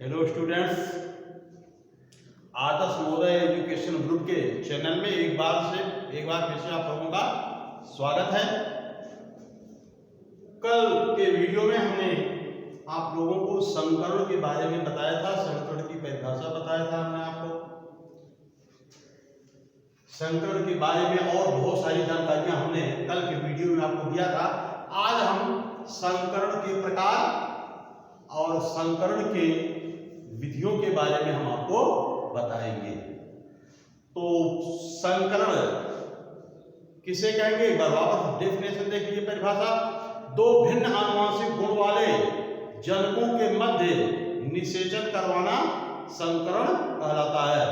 Hello students, आदर्श Navodaya education group के channel में एक बार फिर से आप लोगों का स्वागत है। कल के वीडियो में हमने आप लोगों को संकरण के बारे में बताया था, संकरण की परिभाषा बताया था हमने आपको। संकरण के बारे में और बहुत सारी जानकारियां हमने कल के वीडियो में आपको दिया था। आज हम संकरण के प्रकार और संकरण के विधियों के बारे में हम आपको बताएंगे। तो संकरण किसे कहेंगे, एक बार वापस डेफिनेशन देखिए, परिभाषा। दो भिन्न आनुवंशिक गुण वाले जनकों के मध्य निषेचन करवाना संकरण कहलाता है।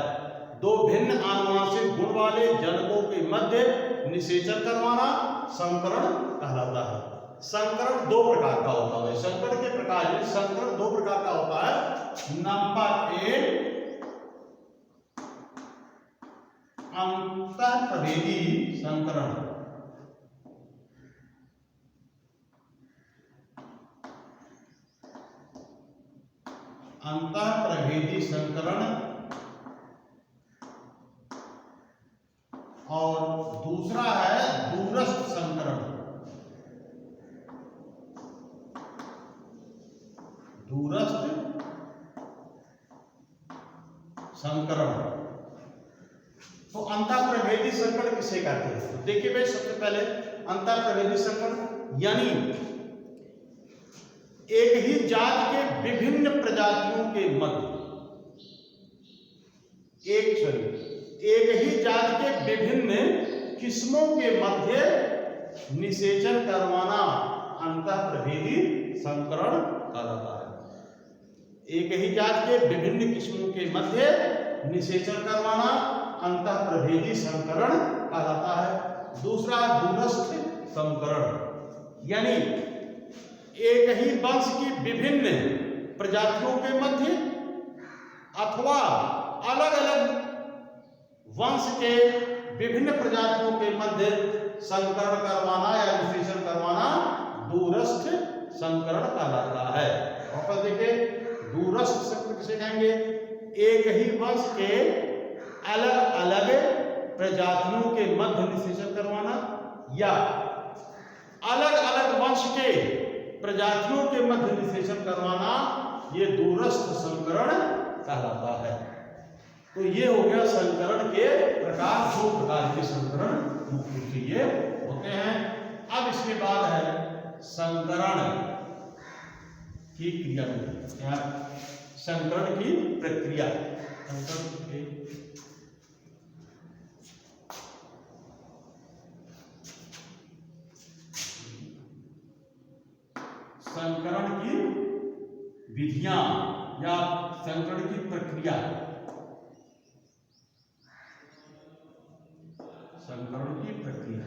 दो भिन्न आनुवंशिक गुण वाले जनकों के मध्य निषेचन करवाना संकरण कहलाता है। संकरण दो प्रकार का होता है। संकरण के प्रकार में संकरण दो प्रकार का होता है। नंबर एक, अंतःप्रभेदी संकरण। अंतःप्रभेदी संकरण और दूसरा है दूरस्थ संकरण। दूरस्थ संकरण। तो अंतःप्रभेदी संकरण किसे कहते हैं? तो देखिए भाई, सबसे पहले अंतःप्रभेदी संकरण यानी एक ही जात के विभिन्न प्रजातियों के मध्य एक ही जात के विभिन्न किस्मों के मध्य निषेचन करवाना अंतःप्रभेदी संकरण कहलाता है। एक ही जात के विभिन्न किस्मों के मध्य निषेचन करवाना अंतःप्रभेदी संकरण कहलाता है। दूसरा दूरस्थ संकरण यानी एक ही वंश की विभिन्न प्रजातियों के मध्य अथवा अलग अलग वंश के विभिन्न प्रजातियों के मध्य संकरण करवाना या निषेचन करवाना दूरस्थ संकरण कहलाता है। वापस देखिए, दूरस्थ संकरण किसे कहेंगे? एक ही वंश के अलग अलग प्रजातियों के मध्य निषेचन करवाना या अलग अलग वंश के प्रजातियों के मध्य निषेचन करवाना, ये दूरस्थ संकरण कहलाता है। तो ये हो गया संकरण के प्रकार। दो प्रकार के संकरण मुख्य रूप से ये होते हैं। अब इसके बाद है संकरण की क्रिया। संकरण की प्रक्रिया। संकरण की विधियां या संकरण की प्रक्रिया। संकरण की प्रक्रिया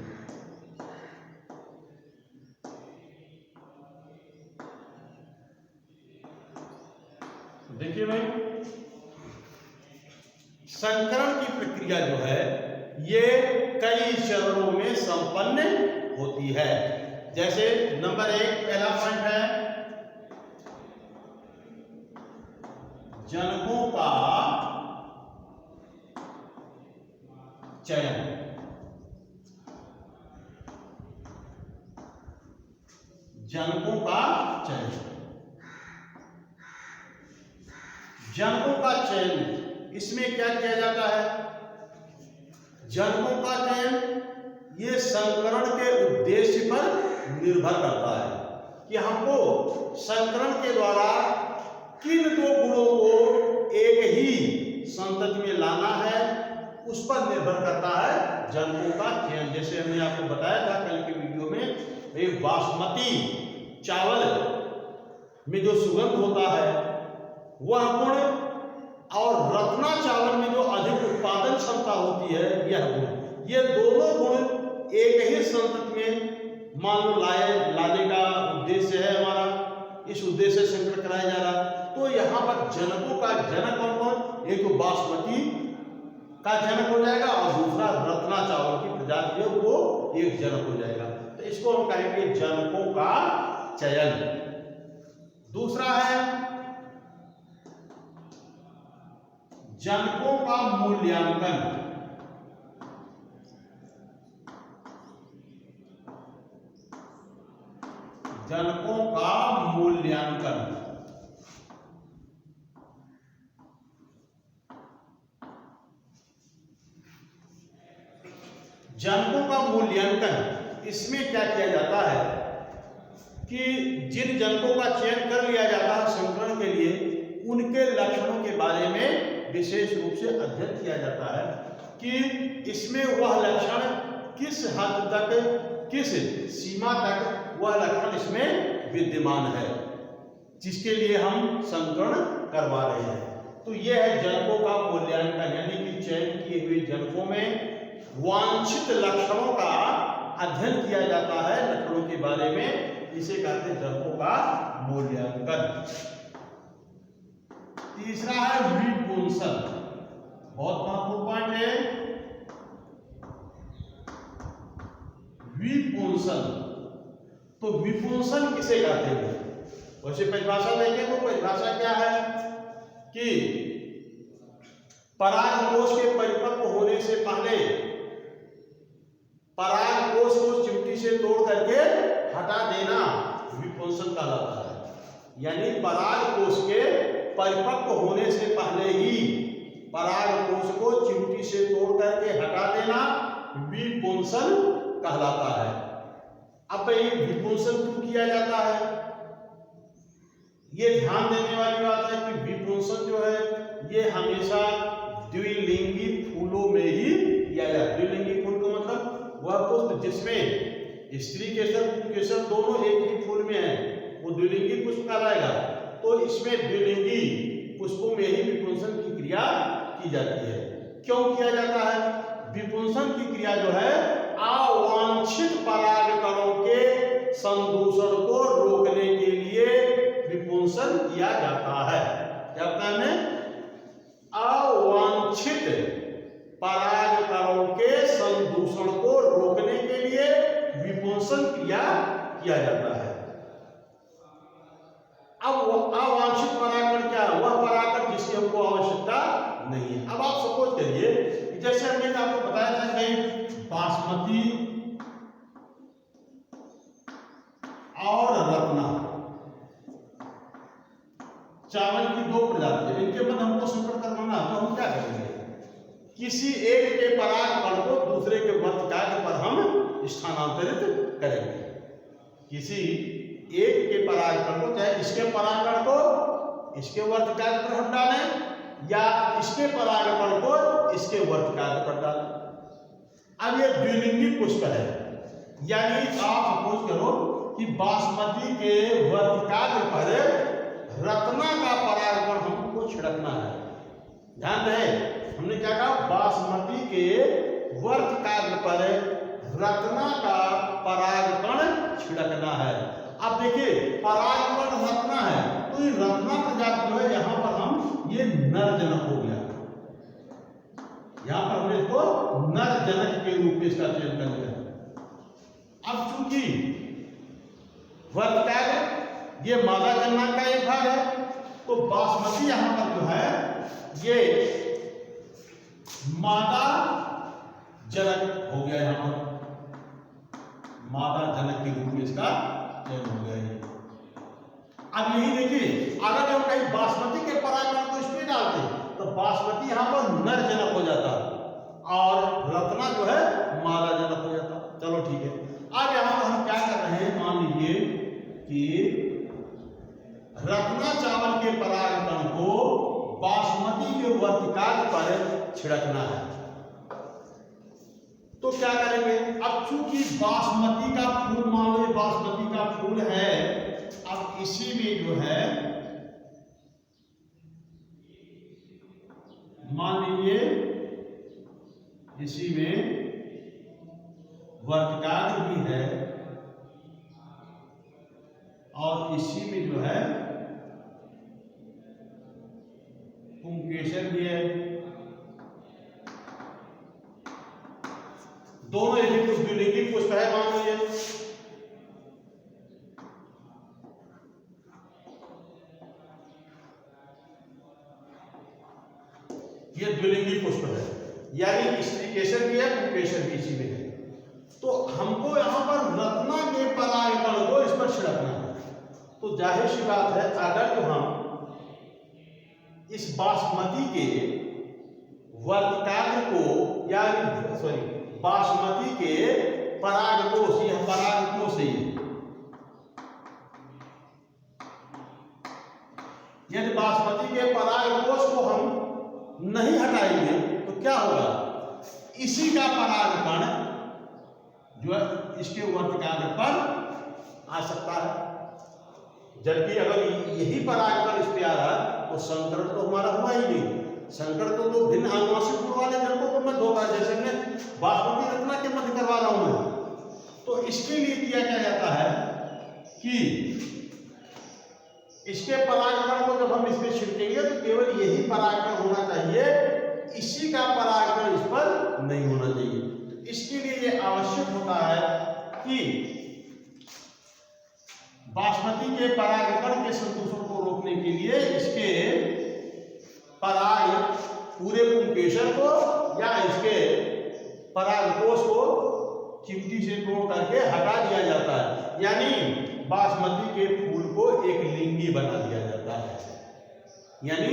देखिए भाई, संकरण की प्रक्रिया जो है ये कई चरणों में संपन्न होती है। जैसे नंबर एक, पहला पॉइंट है जनकों का चयन। जनकों का चयन। जनकों का चयन, इसमें क्या किया जाता है? जनकों का चयन ये संकरण के उद्देश्य पर निर्भर करता है कि हमको संकरण के द्वारा किन दो गुणों को एक ही संतति में लाना है, उस पर निर्भर करता है जनकों का चयन। जैसे हमने आपको बताया था कल के वीडियो में, एक बासमती चावल में जो सुगंध होता है वह गुण और रत्ना चावल में जो अधिक उत्पादन क्षमता होती है यह गुण, ये दोनों गुण एक ही संतति में मान लो लाने का उद्देश्य है हमारा, इस उद्देश्य से संकरण कराया जा रहा। तो यहाँ पर जनकों का जनक कौन कौन? एक तो बासमती का जनक हो जाएगा और दूसरा रत्ना चावल की प्रजाति है वो एक जनक हो जाएगा। तो इसको हम कहेंगे जनकों का चयन। दूसरा है जनकों का मूल्यांकन, जनकों का मूल्यांकन, जनकों का मूल्यांकन, इसमें क्या किया जाता है कि जिन जनकों का चयन कर लिया जाता है संकरण के लिए, उनके लक्षणों के बारे में विशेष रूप से अध्ययन किया जाता है कि इसमें वह लक्षण किस हद तक, किस सीमा तक वह लक्षण इसमें विद्यमान है, जिसके लिए हम संकरण करवा रहे हैं। तो यह है जनकों का मूल्यांकन, यानी कि चयन किए हुए जनकों में वांछित लक्षणों का अध्ययन किया जाता है, लक्षणों के बारे में, इसे कहते हैं जनकों का मूल्यांकन। तीसरा है विपुंसन, बहुत महत्वपूर्ण पॉइंट है विपुंसन। तो विपुंसन किसे कहते हैं? वैसे परिभाषा देखें तो परिभाषा क्या है कि परागकोश के परिपक्व होने से पहले परागकोश को चिमटी से तोड़ करके हटा देना विपुंसन कहलाता है। यानी परागकोश के परिपक्व होने से पहले ही परागकोश को चिमटी से तोड़ करके हटा देना विपुंसन कहलाता है। अब ये विपुंसन क्यों किया जाता है? ये ध्यान देने वाली बात है कि विपुंसन जो है ये हमेशा द्विलिंगी फूलों में ही किया जाता है। द्विलिंगी फूल का मतलब वह पुष्प जिसमें स्त्री केसर पुरुष केसर दोनों एक ही फूल में है, वो द्विलिंगी पुष्प कहलाएगा। तो इसमें द्विलिंगी पुष्पों में ही विपुंसन की क्रिया की जाती है। क्यों किया जाता है? विपुंसन की क्रिया जो है अवांछित परागकणों के संदूषण को रोकने के लिए विपुंसन किया जाता है। क्या कहते हैं? अवांछित परागकणों के संदूषण को रोकने के लिए विपुंसन क्रिया किया जाता है। अब अवांछित परागकण क्या है? वह परागकण जिसकी हमको आवश्यकता नहीं है। अब आप सपोज करिए, जैसे हमने आपको बताया था कि बासमती और रत्ना चावल की दो प्रजाति है, इनके मध्य हमको संकरण करवाना है, तो हम क्या करेंगे? किसी एक के परागकण को दूसरे के वर्तकाग्र पर हम स्थानांतरित करेंगे। किसी एक के परागकण को, चाहे इसके परागकण को इसके वर्तकाग्र पर हम डालें या इसके परागकण को इसके वर्तकाग्र पर डालें। अब ये द्विलिंगी पुष्प है, यानी आप सपोज करो कि बासमती के वर्तकाग्र पर रत्ना का परागकण हमको छिड़कना है। ध्यान रहे, हमने क्या कहा? बासमती के वर्तकाग्र पर रत्ना का परागकण छिड़कना है। अब देखिए परागकण रत्ना है, तो ये रत्ना प्रजाति जो है यहां पर हम ये नर जनक हो गया, यहां पर हमने इसको नर जनक के रूप में इसका चयन कर लिया। अब चूंकि वर्तकाग्र ये मादा जनक का एक भाग है, तो बासमती यहां पर जो है ये मादा जनक हो गया, यहां पर मादा जनक के रूप में इसका चयन हो गया है। अब यही देखिए, अगर हम कहीं बासमती के परागकण को इसमें डालते तो बासमती यहां पर नर जनक हो जाता और रत्ना जो है मादा जनक हो जाता। चलो ठीक है, अब यहां पर हम क्या कर रहे हैं? मान लीजिए कि रत्ना चावल के परागकण को बासमती के वर्तिकाग्र पर छिड़कना है, तो क्या करेंगे? अब चूंकि बासमती का फूल, मान लो ये बासमती का फूल है, अब इसी में जो है मान लीजिए इसी में वर्तिकाग्र भी है और इसी में जो है पुंकेसर भी है, दोनों यदि कुछ द्विलिंगी पुष्प है मान लीजिए, ये द्विलिंगी पुष्प है, यानी स्त्री केसर भी है, पुंकेसर भी इसी में है। तो हमको यहाँ पर रत्ना के परागकण को इस पर छिड़कना है। तो जाहिर सी बात है, अगर तो हम इस बासमती के वर्तिकाग्र को या बासमती के परागकोश या परागकोश से यदि बासमती के परागकोश को हम नहीं हटाएंगे तो क्या होगा, इसी का परागकण जो है इसके वर्तिकाग्र पर आ सकता है। जबकि अगर यही परागकण इस पे आ रहा तो संकरण तो हमारा हुआ ही नहीं। संकरण तो भिन्न आनुवंशिक गुण वाले जनकों को मध्य होगा, जैसे मैं बासमती रत्ना के मध्य करवा रहा हूं मैं। तो इसके लिए किया क्या जाता है कि इसके परागकण को जब हम इस पे छिड़केंगे तो केवल यही परागकण होना चाहिए, इसी का परागकण इस पर नहीं होना चाहिए। तो इसके लिए ये आवश्यक होता है कि बासमती के परागकण के संदूषण को रोकने के लिए इसके पराग पूरे पुंकेसर को या इसके परागकोश को चिमटी से तोड़ करके हटा दिया जाता है, यानी बासमती के फूल को एक लिंगी बना दिया जाता है। यानी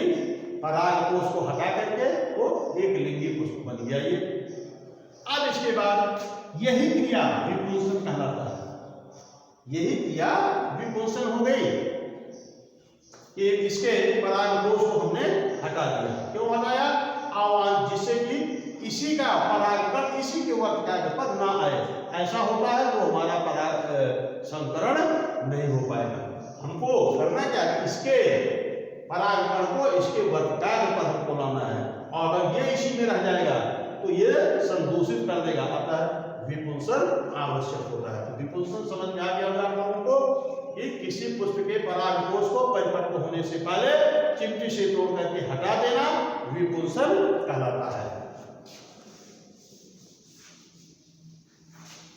परागकोश को हटा करके वो एक लिंगी पुष्प बन गया ये। अब इसके बाद यही क्रिया विपुंसन कहलाता है। यही क्रिया विपुंसन हो गई कि इसके परागकोश को हमने हटा दिया। क्यों हटाया? आह्वान, जिससे कि इसी का परागकण इसी के वर्तिकाग्र पर ना आए। ऐसा होता है तो हमारा पराग संकरण नहीं हो पाएगा। हमको करना क्या है, इसके परागकण को इसके वर्तिकाग्र पर हमको लाना है, और अगर ये इसी में रह जाएगा तो ये संदूषित कर देगा। अतः विपुंसन आवश्यक होता है। तो विपुंसन समझ में आ गया होगा आप लोगों को कि किसी पुष्प के परागकोश को परिपक्व होने से पहले चिमटी से तोड़ करके हटा देना विपुंसन कहलाता है।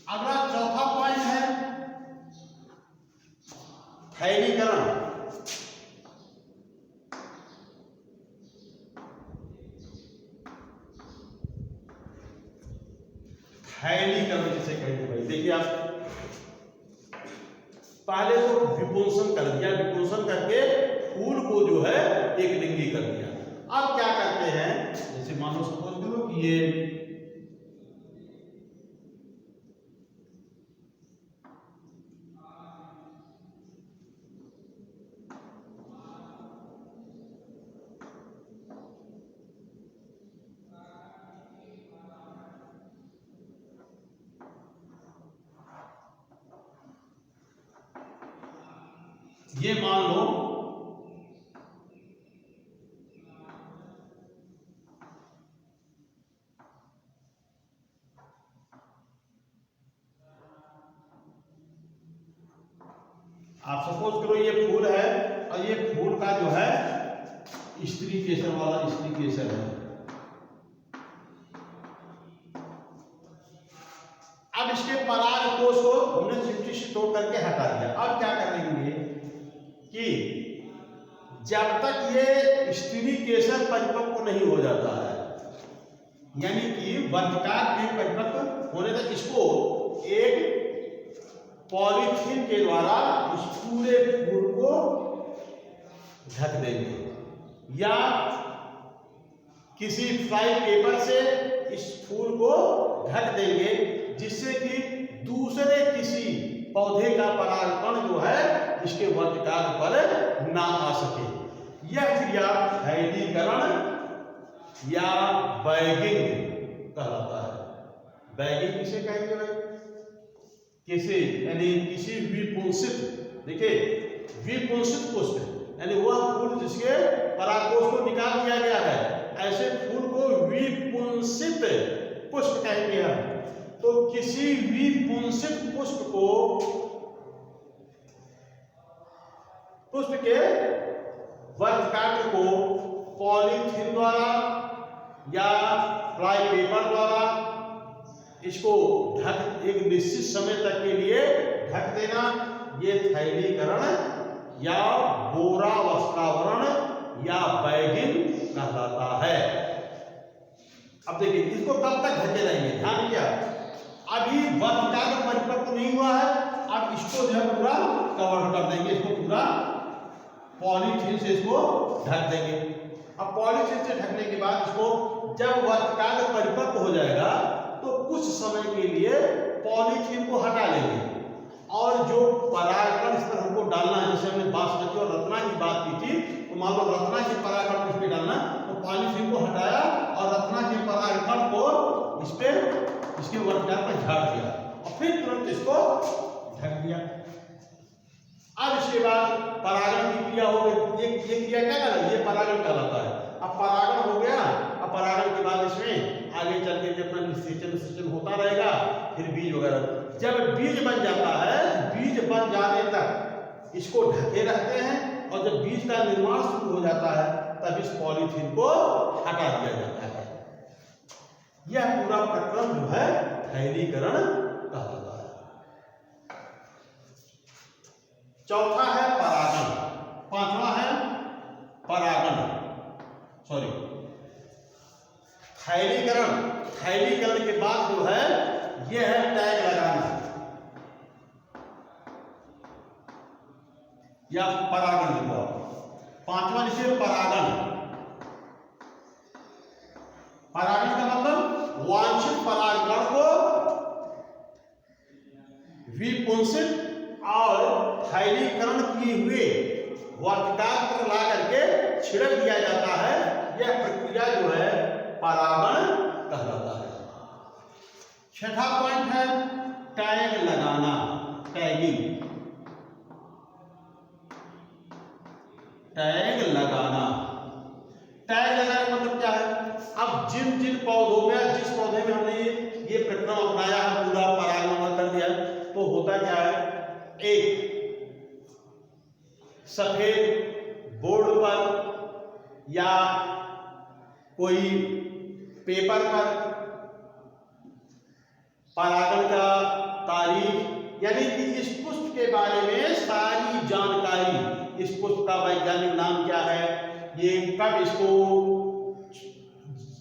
अगला चौथा पॉइंट है थैलीकरण। थैलीकरण जिसे कहते हैं, देखिए आप पहले तो विपुंसन कर दिया, विपुंसन करके फूल को जो है एक लिंगी कर दिया। अब क्या करते हैं, जैसे मान लो सपोज करो कि ये मान लो आप सपोज करो ये फूल है और ये फूल का जो है स्त्री केसर वाला स्त्री केसर है। अब इसके परागकोश को हमने चिमटी से तोड़ करके हटा दिया। अब क्या करेंगे कि जब तक ये स्त्री केसर परिपक्व नहीं हो जाता है, यानी कि वर्तिकाग्र के परिपक्व होने तक इसको एक पॉलीथीन के द्वारा उस पूरे फूल को ढक देंगे, या किसी फ्राई पेपर से इस फूल को ढक देंगे, जिससे कि दूसरे किसी पौधे का परागकण जो है इसके वर्तिकाग्र पर ना आ सके। यह क्रिया थैलीकरण या बैगिंग कहलाता है। बैगिंग किसे कहेंगे भाई? किसी यानी किसी विपुंसित, देखिए विपुंसित पुष्प यानी वह फूल जिसके परागकोश को निकाल दिया गया है, ऐसे फूल को विपुंसित पुष्प कहेंगे हम। तो किसी विपुंसित पुष्प को पुष्प के वर्तिकाग्र को पॉलीथीन द्वारा या फ्राई पेपर द्वारा इसको ढक एक निश्चित समय तक के लिए ढक देना, ये थैलीकरण या बोरा वस्त्रावरण या बैगिंग कहलाता है। अब देखिए इसको कब तक ढके रहेंगे, ध्यान दिया, अभी वर्तिकाग्र परिपक्व नहीं हुआ है, अब इसको जो है पूरा कवर कर देंगे, इसको पूरा पॉलीथीन से इसको ढक देंगे। अब पॉलीथीन से ढकने के बाद इसको जब वर्तिकाग्र परिपक्व हो जाएगा तो कुछ समय के लिए पॉलीथीन को हटा लेंगे और जो परागकण इस पर हमको डालना है, जैसे हमने बासमती और रत्ना की बात की थी, तो मान लो रत्ना के परागकण इस पे डालना, तो पॉलीथीन को हटाया और रत्ना के परागकण को इस पे इसके वर्तिकाग्र पर झाड़ दिया और फिर तुरंत इसको ढक दिया। अब इसके बाद परागण की क्रिया हो गई, ये क्रिया क्या कहलाता है, ये परागण कहलाता है। अब परागण हो गया, अब परागण के बाद इसमें आगे चल के अपना निषेचन होता रहेगा, फिर बीज वगैरह। जब बीज बन जाता है, बीज बन जाने तक इसको ढके रहते हैं और जब बीज का निर्माण शुरू हो जाता है तब इस पॉलीथीन को हटा दिया जाता है। यह पूरा प्रक्रम जो है थैलीकरण कहलाता है। चौथा है परागण, पांचवा है परागण, सॉरी थैलीकरण। थैलीकरण के बाद जो है यह है टैग लगाना या परागण लिखो। पांचवा लिखिए परागण। परागण का मतलब वांछित परागकण को विपुंसित और थैलीकरण किए हुए वर्तिकाग्र पर ला करके छिड़क दिया जाता है। यह प्रक्रिया जो है परागण कहलाता है। छठा पॉइंट है टैग लगाना, टैगिंग। टैग लगाना, टैग लगाने का मतलब क्या है, अब जिन पौधों में, जिस पौधे में हमने ये प्रक्रम अपनाया है, पूरा परागण कर दिया, तो होता क्या है, एक सफेद बोर्ड पर या कोई पेपर पर परागण का तारीख, यानी कि इस पुष्प के बारे में सारी जानकारी, इस पुष्प का वैज्ञानिक नाम क्या है, ये कब इसको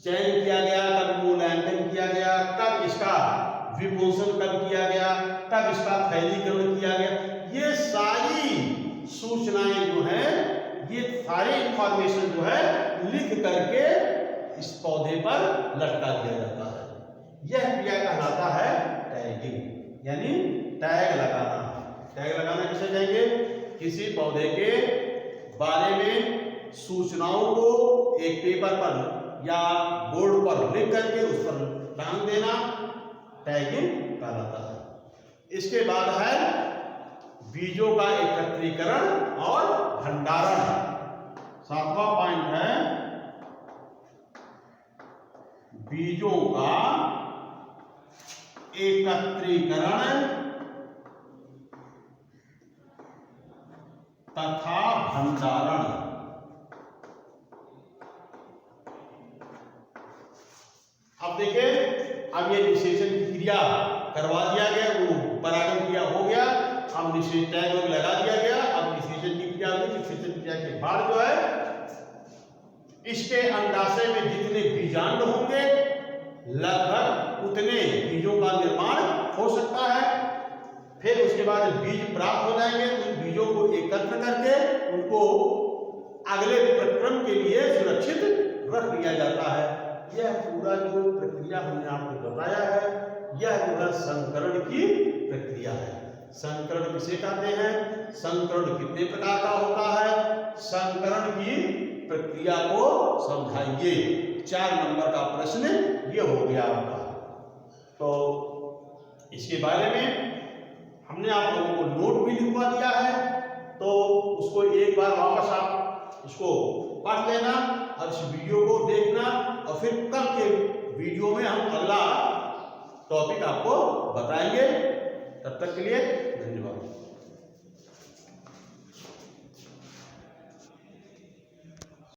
चयन किया गया, कब मूल्यांकन किया गया, कब इसका विपुंसन कब किया गया, कब इसका थैलीकरण किया गया, ये सारी सूचनाएं जो है, ये सारे इंफॉर्मेशन जो है लिख करके इस पौधे पर लटका दिया जाता है। यह क्रिया कहलाता है टैगिंग, यानी टैग लगाना। टैग लगाना किसे जाएंगे, किसी पौधे के बारे में सूचनाओं को एक पेपर पर या बोर्ड पर लिख करके उस पर टांग देना, टैगिंग कहलाता है। इसके बाद है बीजों का एकत्रीकरण और भंडारण। सातवां पॉइंट है बीजों का एकत्रीकरण तथा भंडारण। अब देखिए, अब ये निषेचन की क्रिया करवा दिया गया, वो परागण क्रिया हो गया, अब निषेचन टैग लगा दिया गया, अब निषेचन की क्रिया हुई। निषेचन क्रिया के बाद जो है इसके अंडाशय में जितने बीजांड होंगे लगभग उतने बीजों का निर्माण हो सकता है। फिर उसके बाद बीज प्राप्त हो जाएंगे, उन बीजों को एकत्र करके उनको अगले प्रक्रम के लिए सुरक्षित रख लिया जाता है। यह पूरा जो प्रक्रिया हमने आपको बताया है, यह जो है संकरण की प्रक्रिया है। संकरण किसे कहते हैं, संकरण कितने प्रकार का होता है, संकरण की प्रक्रिया को समझाइए। 4 नंबर का प्रश्न ये हो गया आपका। तो इसके बारे में हमने आप लोगों को नोट भी लिखवा दिया है, तो उसको एक बार वापस आप इसको पढ़ लेना और इस वीडियो को देखना, और फिर कल के वीडियो में हम अगला टॉपिक आपको बताएंगे। तब तक के लिए